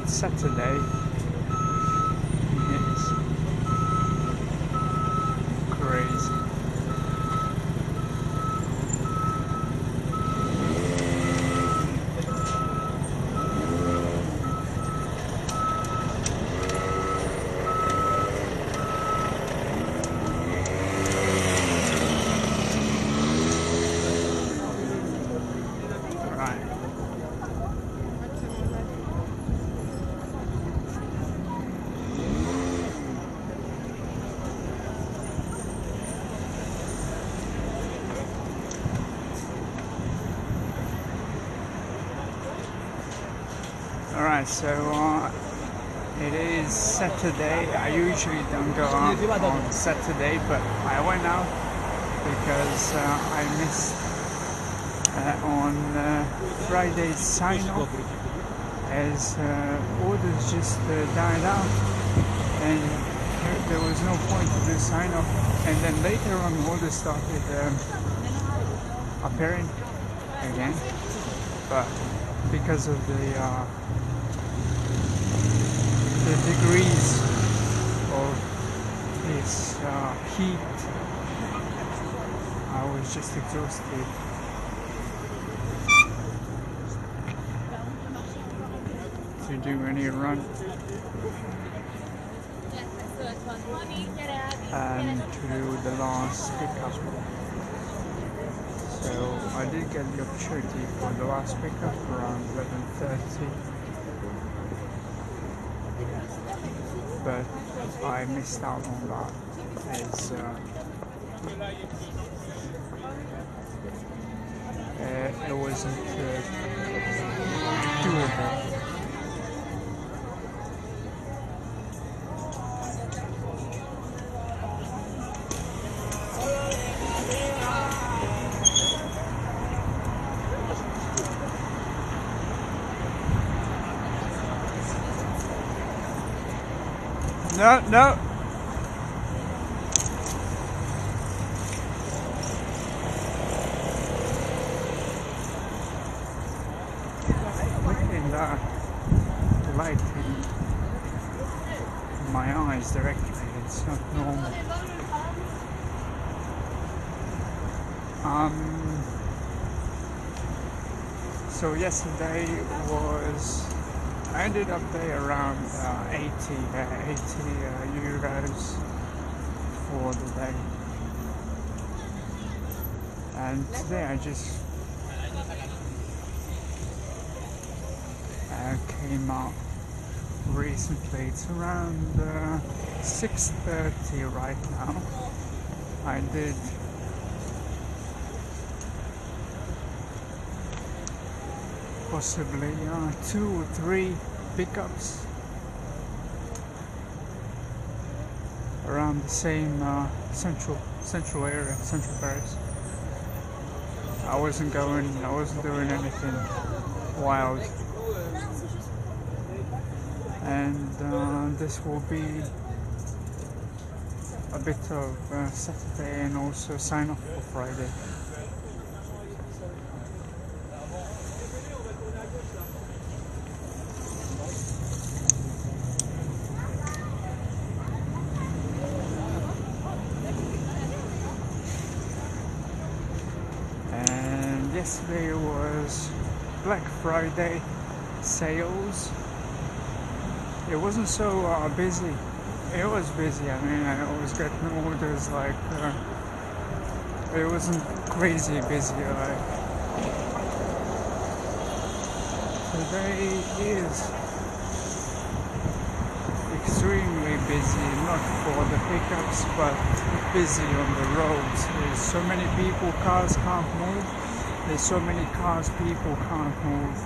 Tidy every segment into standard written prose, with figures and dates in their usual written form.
it's Saturday. It's crazy. Alright, so it is Saturday. I usually don't go out on Saturday, but I went out because I missed on Friday's sign-off as orders just died out and there was no point to do sign-off, and then later on orders started appearing again, but because of the degrees of this heat, I was just exhausted. To do any run and to do the last pickup. So I did get the opportunity for the last pickup around 11:30, but I missed out on that as it wasn't doable. No. Look at that light in my eyes directly. It's not normal. So yesterday I ended up there around 80 euros for the day, and today I just came out recently. It's around 6:30 right now. I did possibly 2 or 3 pickups around the same central area, Central Paris. I wasn't doing anything wild, and this will be a bit of Saturday and also sign off for Friday. Yesterday was Black Friday sales. It wasn't so busy. It was busy. I mean, I was getting orders like it wasn't crazy busy. Like today is extremely busy, not for the pickups, but busy on the roads. There's so many people, cars can't move. There's so many cars, people can't move.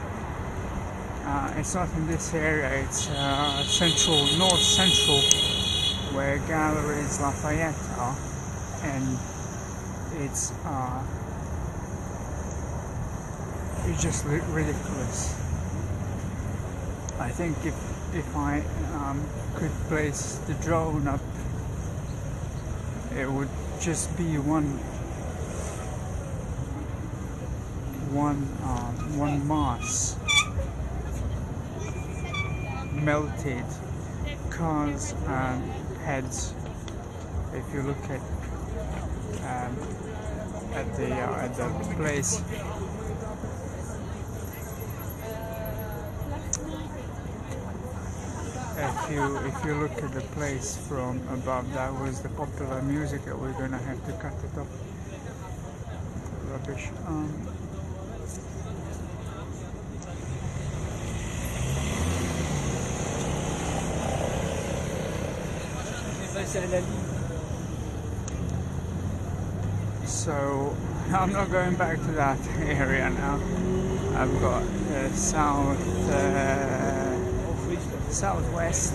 It's not in this area, it's north central, where Galleries Lafayette are, and it's just ridiculous. I think if I could place the drone up, it would just be one mass, melted cars heads. If you look at the place, if you look at the place from above, that was the popular music that we're gonna have to cut it off. Rubbish. So I'm not going back to that area now. I've got southwest.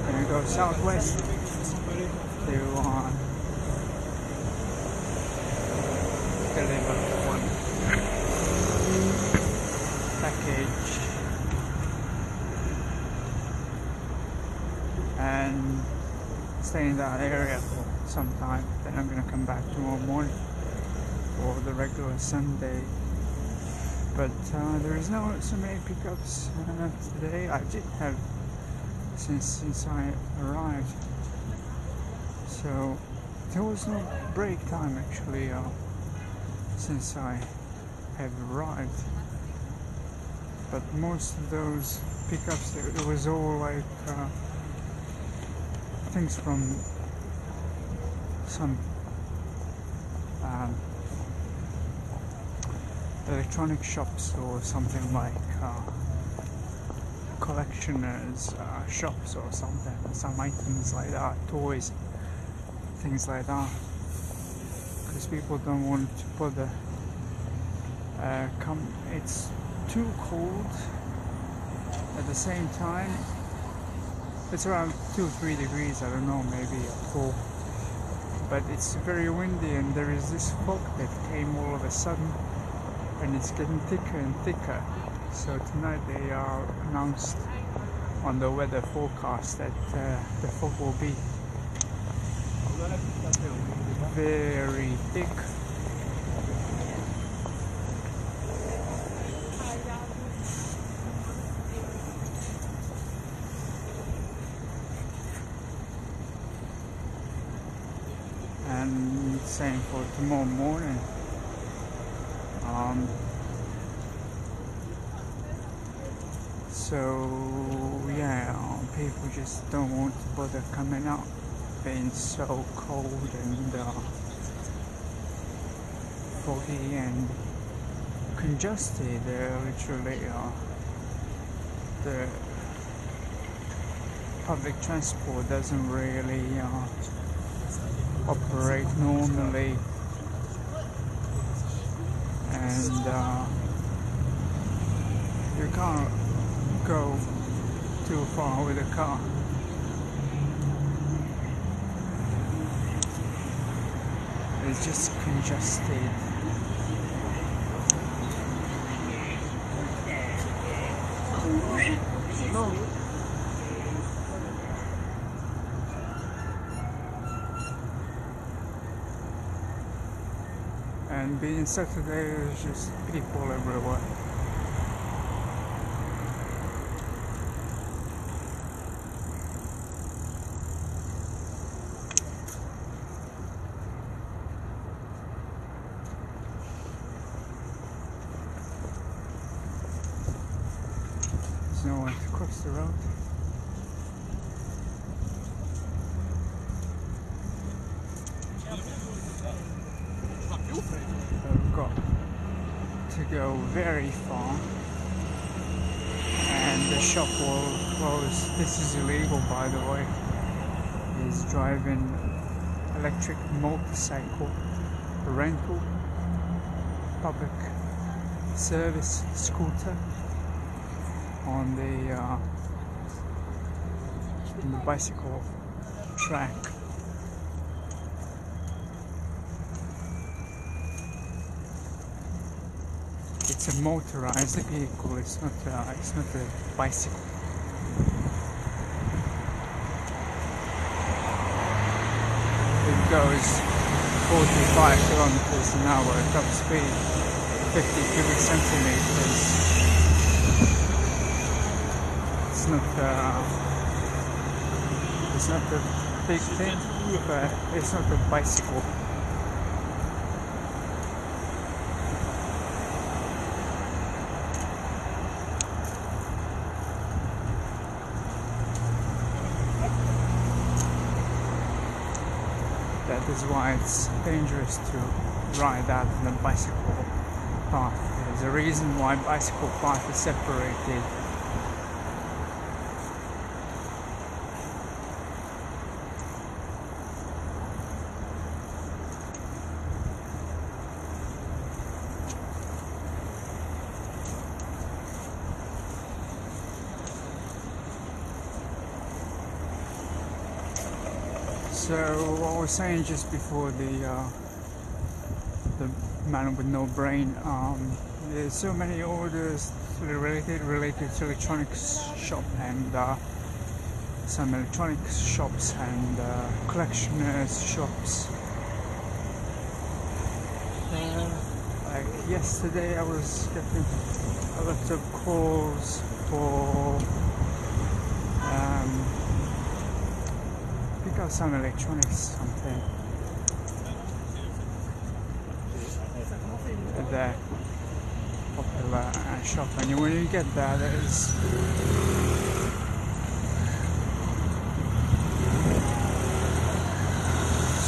I'm gonna go southwest to deliver one package and stay in that area for some time. Then I'm gonna come back tomorrow morning for the regular Sunday. But there is not so many pickups today. I did have since I arrived, so there was no break time actually since I have arrived. But most of those pickups, it was all like things from some electronic shops or something like collectioners shops or something, some items like that, toys, things like that, because people don't want to bother it's too cold. At the same time, it's around 2-3 degrees, I don't know, maybe 4, but it's very windy and there is this fog that came all of a sudden and it's getting thicker and thicker. So tonight they are announced on the weather forecast that the fog will be very thick. And same for tomorrow morning. So yeah, people just don't want to bother coming out, being so cold and foggy and congested. Literally, the public transport doesn't really operate normally, and you can't go too far with a car. It's just congested. No. And being Saturday, there's just people everywhere. There's no one to cross the road. I've got to go very far and the shop will close. This is illegal, by the way. He's driving electric motorcycle rental, public service scooter on the bicycle track. It's a motorized vehicle. It's not a bicycle. It goes 45 kilometers an hour at top speed, 50 cubic centimeters. It's it's not a big thing, but it's not a bicycle. That is why it's dangerous to ride out on a bicycle path. There's a reason why bicycle path is separated. So what I was saying just before the man with no brain, there's so many orders related to electronics shop and some electronics shops and collectioners shops. Like yesterday I was getting a lot of calls for pick up some electronics, something. The popular shop, and when you get there, it's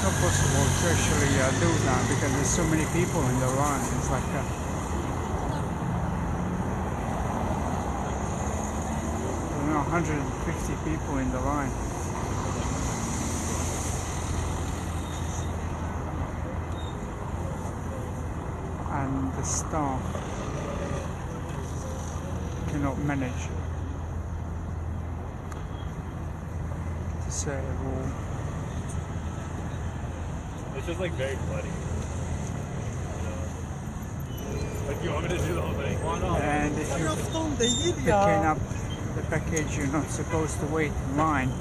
not possible to actually do that because there's so many people in the line. It's like 150 people in the line. And the staff cannot manage to say, well, it's just like very bloody. Like, you want me to do the whole thing? And if you're picking up the package, you're not supposed to wait in line.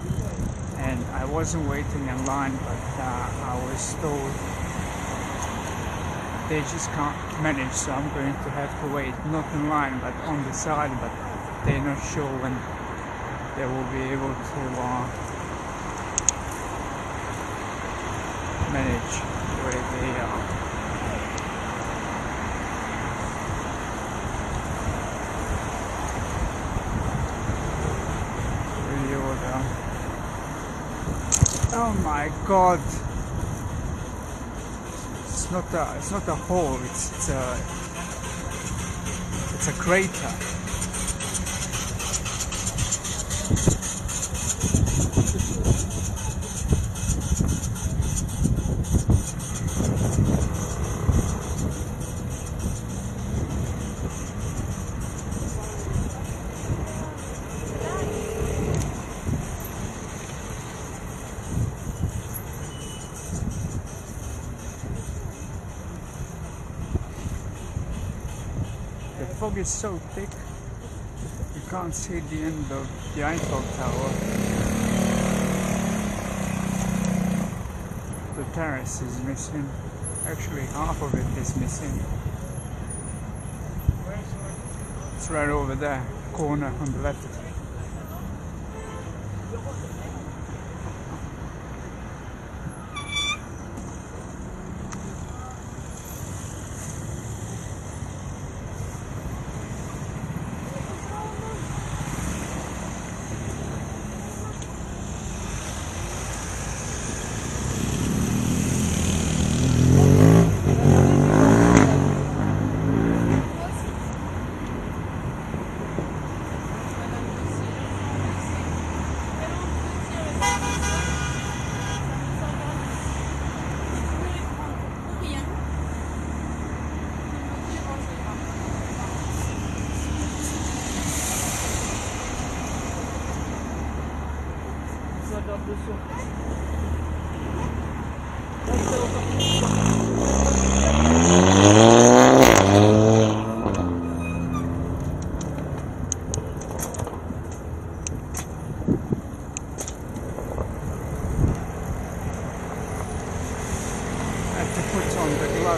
And I wasn't waiting in line, but I was told they just can't manage, so I'm going to have to wait, not in line but on the side, but they're not sure when they will be able to manage where they are. Reorder. Oh my god! It's not a hole. It's a crater. The fog is so thick, you can't see the end of the Eiffel Tower. The terrace is missing. Actually, half of it is missing. It's right over there, corner on the left.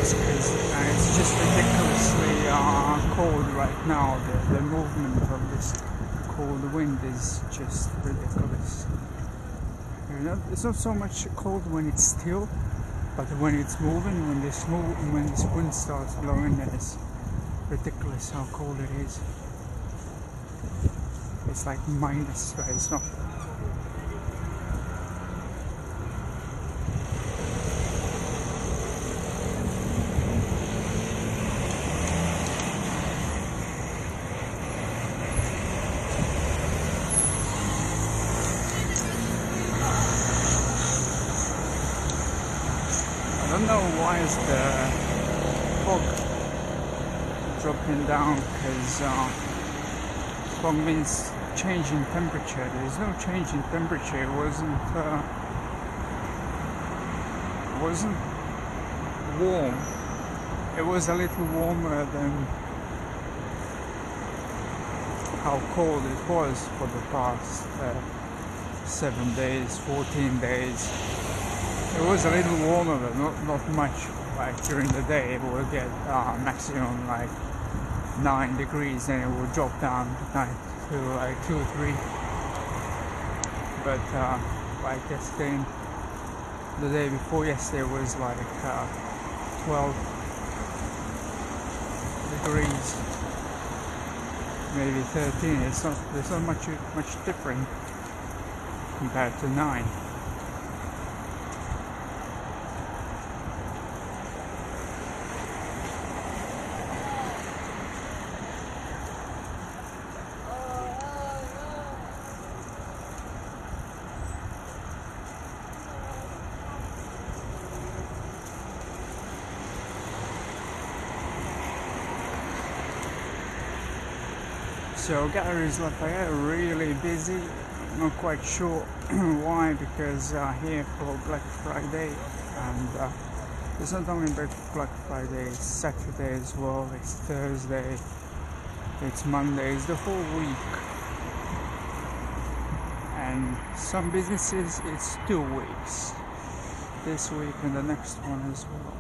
Because it's just ridiculously cold right now, the movement of this cold wind is just ridiculous. It's not so much cold when it's still, but when it's moving, when this wind starts blowing, it's ridiculous how cold it is. It's like minus, but it's not. I don't know why is the fog dropping down, because fog means change in temperature. There's no change in temperature. It wasn't warm. It was a little warmer than how cold it was for the past 7 days, 14 days. It was a little warmer, but not much. Like during the day, it will get maximum like 9 degrees, and it will drop down at night to like 2 or 3. But like yesterday, the day before yesterday was like 12 degrees, maybe 13. There's not much different compared to 9. So Galleries Lafayette are really busy. I'm not quite sure why, because here for Black Friday, and it's not only Black Friday, it's Saturday as well, it's Thursday, it's Monday, it's the whole week. And some businesses it's 2 weeks, this week and the next one as well.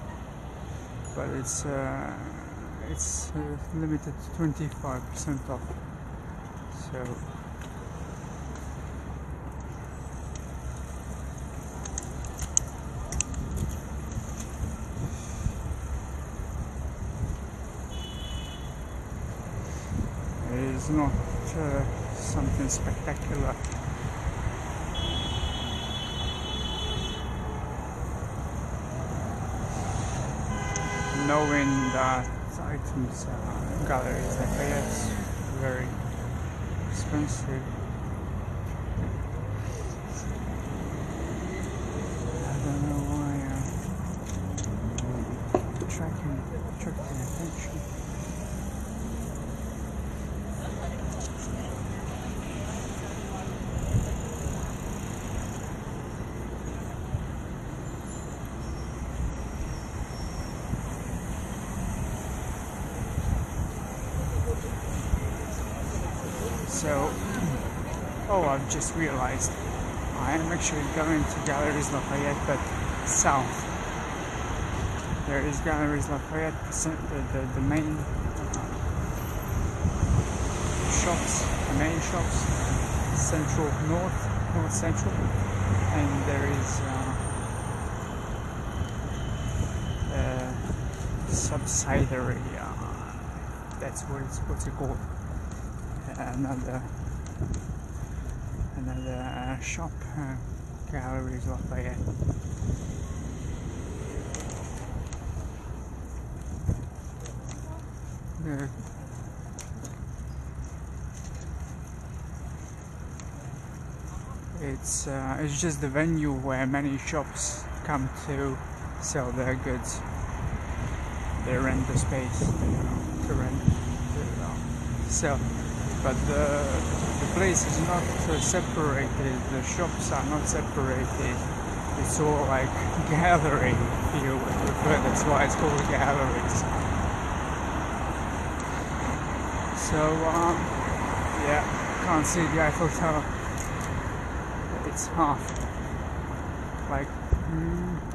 But it's limited to 25% off. So it is not something spectacular. Knowing that items, Galleries Lafayette, very expensive. I don't know why attracting attention. So, I've just realized I am actually going to Galleries Lafayette, but south. There is Galleries Lafayette, the main shops, central, north central, and there is subsidiary. That's what's it called? Another shop, Galleries Lafayette. It's just the venue where many shops come to sell their goods. They rent the space to sell. But the place is not separated, the shops are not separated, it's all like gallery, if you would prefer, that's why it's called galleries. So, yeah, can't see the Eiffel Tower, it's half, like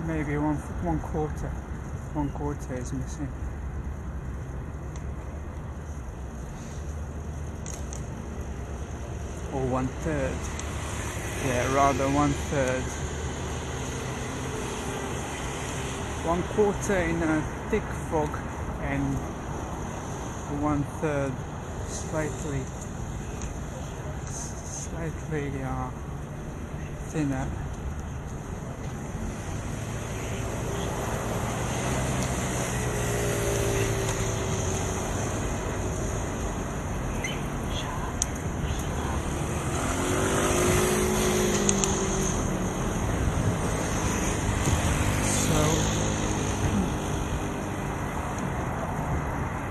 maybe one quarter is missing. or 1/3. Yeah, rather 1/3. 1/4 in a thick fog and 1/3 slightly thinner.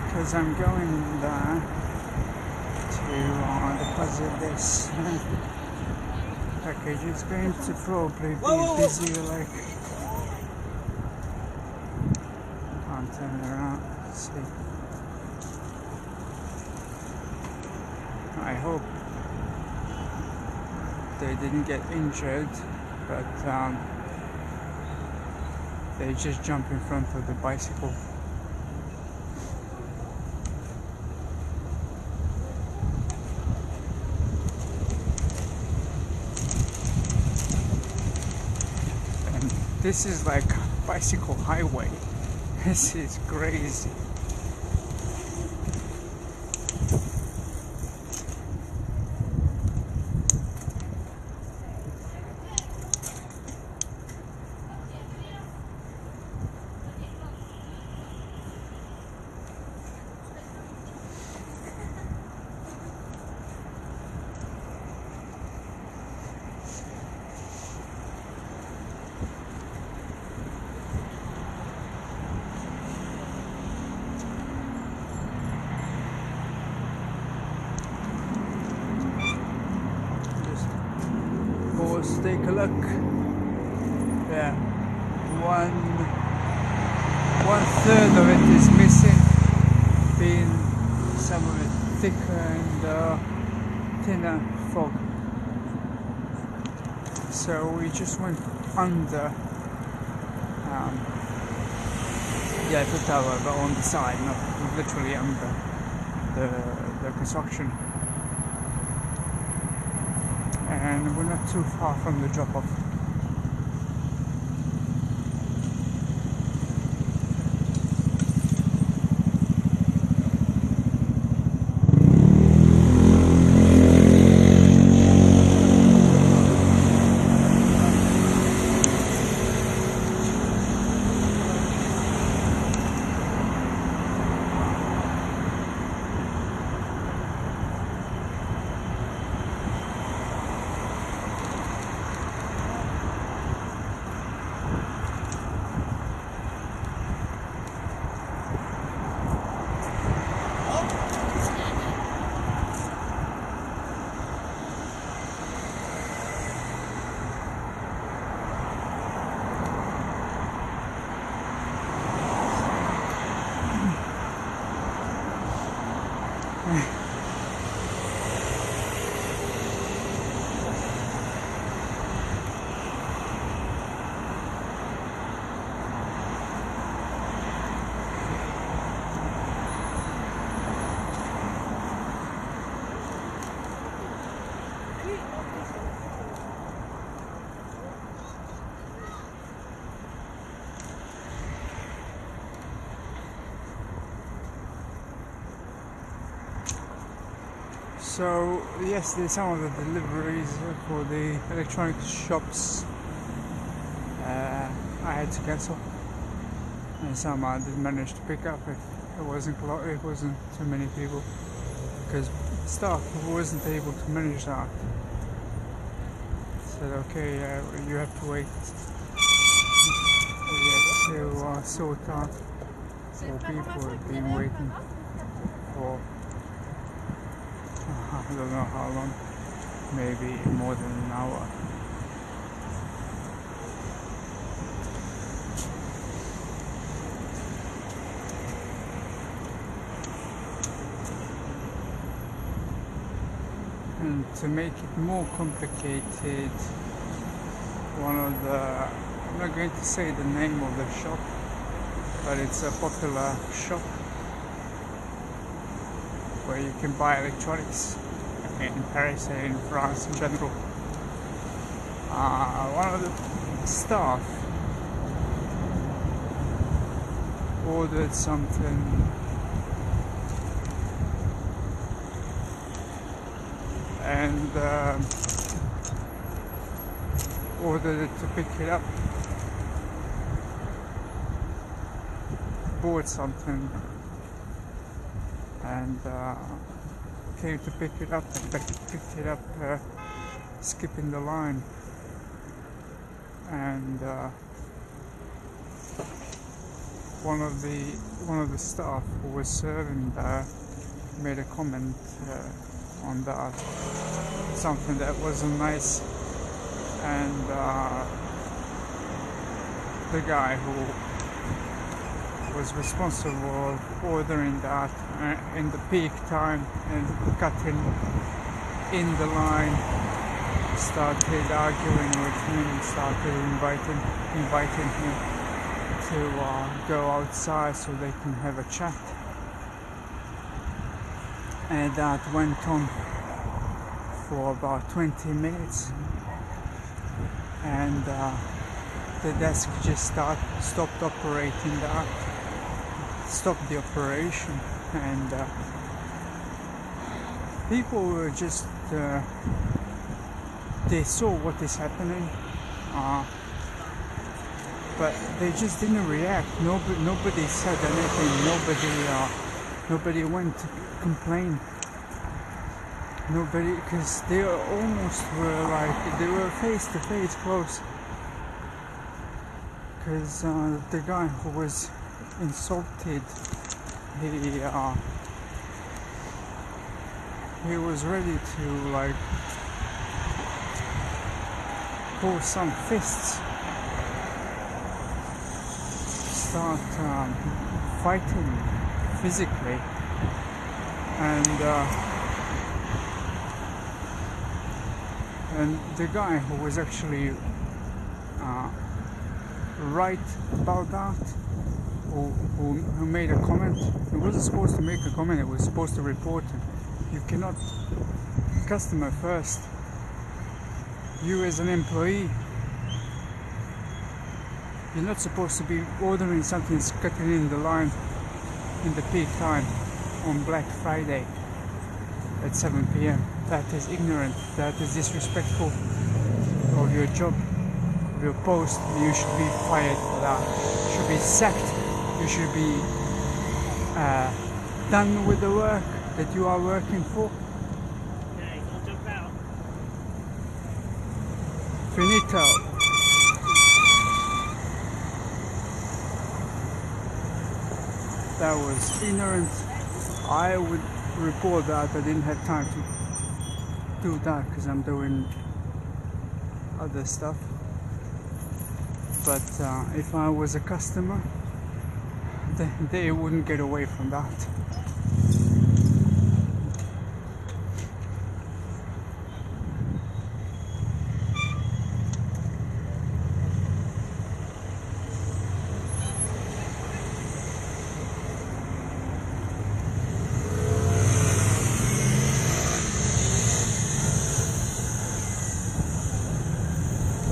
Because I'm going there to deposit this package, it's going to probably be busy, like, can't turn it around, let's see. I hope they didn't get injured, but they just jumped in front of the bicycle. This is like bicycle highway. This is crazy. Let's take a look. Yeah, 1/3 of it is missing, being some of it thicker and thinner fog. So we just went under the Eiffel Tower, but on the side, not literally under the construction. And we're not too far from the drop-off. So yesterday some of the deliveries for the electronic shops I had to cancel, and some I didn't manage to pick up if it wasn't too many people, because staff wasn't able to manage that. Said okay, you have to wait. We had to sort out, or people have been waiting for I don't know how long, maybe more than an hour. And to make it more complicated, I'm not going to say the name of the shop, but it's a popular shop where you can buy electronics. in Paris and in France in general. One of the staff ordered something and ordered it to pick it up, bought something and came to pick it up and picked it up skipping the line, and one of the staff who was serving there made a comment on that, something that wasn't nice, and the guy who was responsible for ordering that in the peak time and cutting in the line started arguing with him, started inviting him to go outside so they can have a chat, and that went on for about 20 minutes, and the desk just stopped operating that, stopped the operation, and people were just they saw what is happening, but they just didn't react. Nobody said anything. Nobody went to complain. Nobody, because they almost were like they were face to face, close. Because the guy who was insulted, he was ready to like pull some fists, start fighting physically, and the guy who was actually right about that, who made a comment, he wasn't supposed to make a comment, he was supposed to report it. You cannot, customer first. You as an employee, you're not supposed to be ordering something cutting in the line in the peak time on Black Friday at 7 p.m. That is ignorant, that is disrespectful of your job, of your post. You should be fired for that. You should be sacked. You should be done with the work that you are working for. Okay, don't jump out. Finito. That was ignorant. I would report that. I didn't have time to do that because I'm doing other stuff. But if I was a customer, they wouldn't get away from that.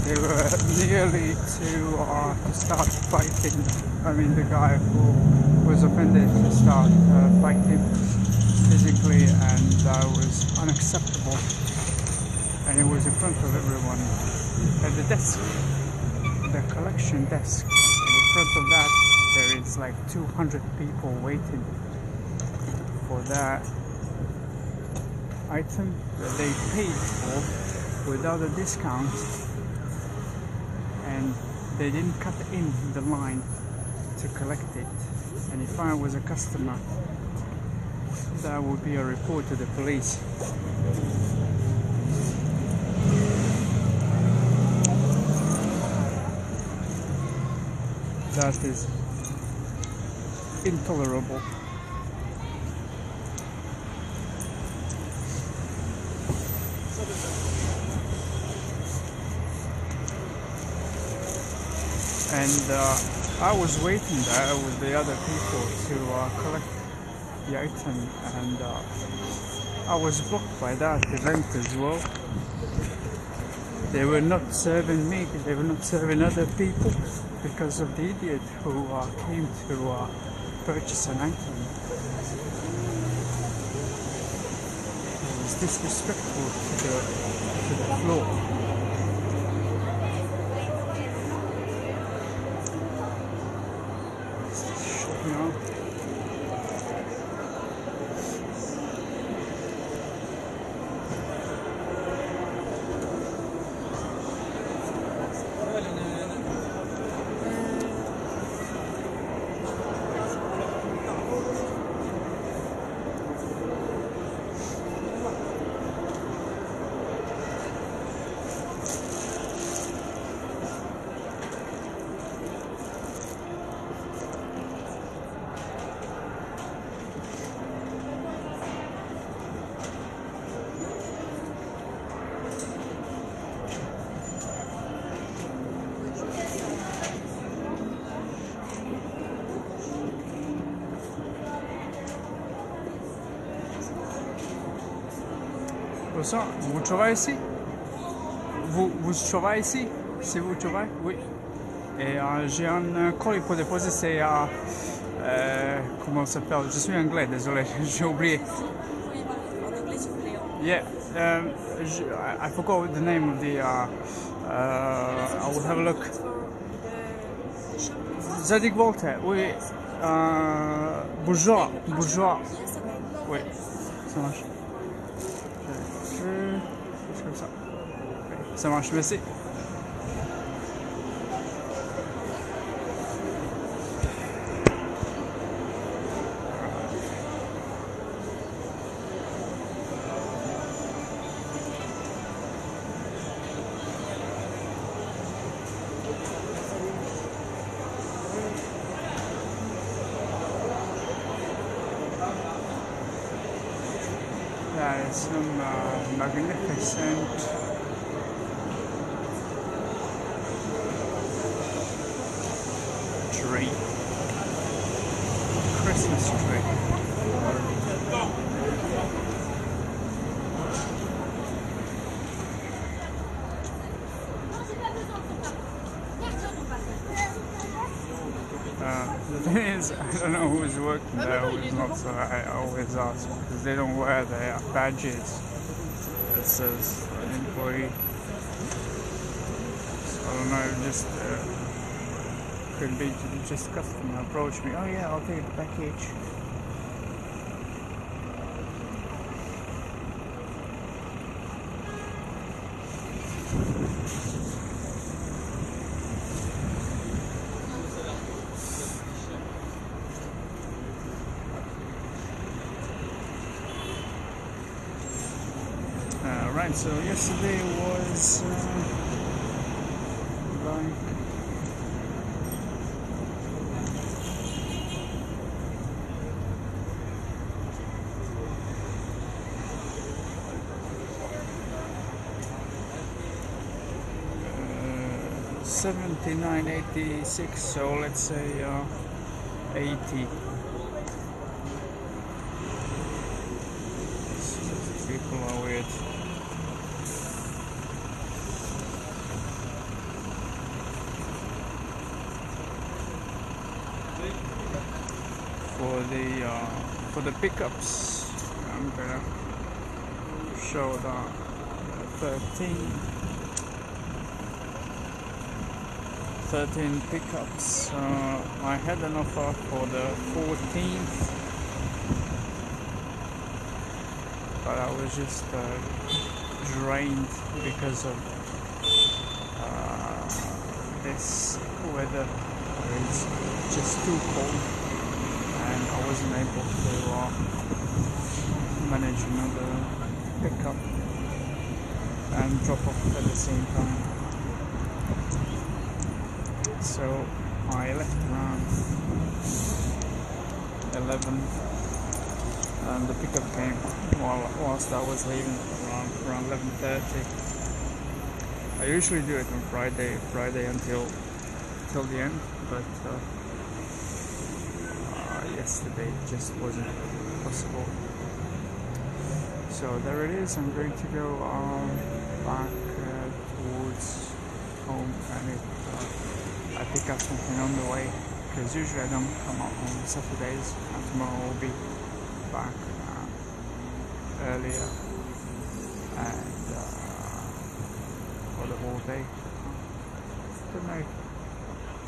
They were nearly to start fighting. I mean, the guy who was offended to start fighting physically, and that was unacceptable. And it was in front of everyone at the desk, the collection desk. And in front of that, there is like 200 people waiting for that item that they paid for without a discount. And they didn't cut in the line to collect it. And if I was a customer, that would be a report to the police. That is intolerable. And I was waiting there with the other people to collect the item, and I was blocked by that event as well. They were not serving me, they were not serving other people because of the idiot who came to purchase an item. It was disrespectful to the floor. You know? Bonsoir, vous travaillez ici? Vous travaillez ici? Si vous travaillez? Oui. Et j'ai un colis pour déposer, c'est comment ça s'appelle? Je suis anglais, désolé, j'ai oublié. Yeah, I forgot the name of the. I will have a look. Zadig Voltaire, oui. Bourgeois. Oui, ça marche. Comme ça. Ça marche, merci. That is some magnificent tree, Christmas tree. The thing is, I don't know who's working there, who's not, so I always ask because they don't wear their badges that says an employee. So I don't know, just could be just customer approach me. Oh yeah, I'll take the package. Right, so yesterday was like $79.86, so let's say 80. People are weird. For the pickups, I'm gonna show the 13 pickups. I had an offer for the 14th, but I was just drained because of this weather. It's just too cold. And I wasn't able to manage another pickup and drop off at the same time. So I left around 11 and the pickup came whilst I was leaving around 11:30. I usually do it on Friday until the end, but yesterday it just wasn't possible. So there it is. I'm going to go back towards home, and I pick up something on the way, because usually I don't come out on Saturdays, and tomorrow I'll be back earlier and for the whole day. Don't know if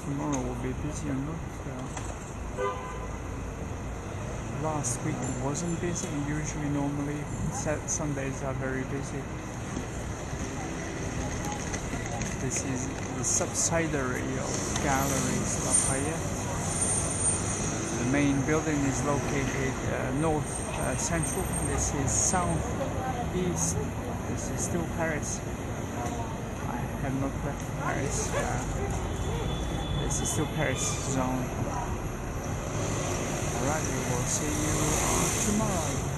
tomorrow will be busy or not. Last week it wasn't busy, and usually normally Sundays are very busy. This is the subsidiary of Galleries Lafayette. The main building is located north central. This is south east. This is still Paris. I have not left Paris. This is still Paris zone. Alright, we will see you tomorrow.